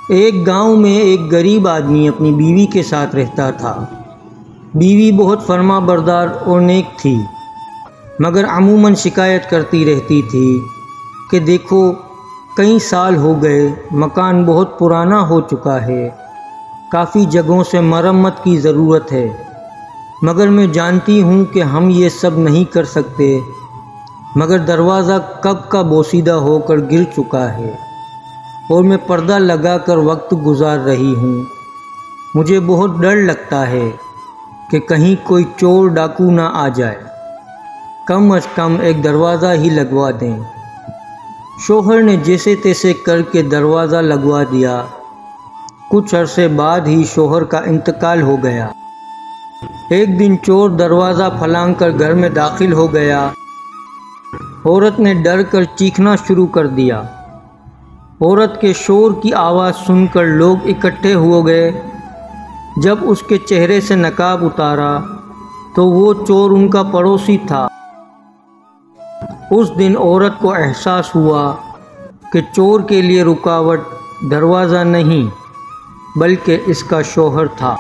ایک گاؤں میں ایک غریب آدمی اپنی بیوی کے ساتھ رہتا تھا۔ بیوی بہت فرما بردار اور نیک تھی، مگر عموماً شکایت کرتی رہتی تھی کہ دیکھو کئی سال ہو گئے، مکان بہت پرانا ہو چکا ہے، کافی جگہوں سے مرمت کی ضرورت ہے، مگر میں جانتی ہوں کہ ہم یہ سب نہیں کر سکتے، مگر دروازہ کب کا بوسیدہ ہو کر گر چکا ہے اور میں پردہ لگا کر وقت گزار رہی ہوں۔ مجھے بہت ڈر لگتا ہے کہ کہیں کوئی چور ڈاکو نہ آ جائے، کم از کم ایک دروازہ ہی لگوا دیں۔ شوہر نے جیسے تیسے کر کے دروازہ لگوا دیا۔ کچھ عرصے بعد ہی شوہر کا انتقال ہو گیا۔ ایک دن چور دروازہ پھلانگ کر گھر میں داخل ہو گیا۔ عورت نے ڈر کر چیخنا شروع کر دیا۔ عورت کے شور کی آواز سن کر لوگ اکٹھے ہو گئے۔ جب اس کے چہرے سے نقاب اتارا تو وہ چور ان کا پڑوسی تھا۔ اس دن عورت کو احساس ہوا کہ چور کے لیے رکاوٹ دروازہ نہیں بلکہ اس کا شوہر تھا۔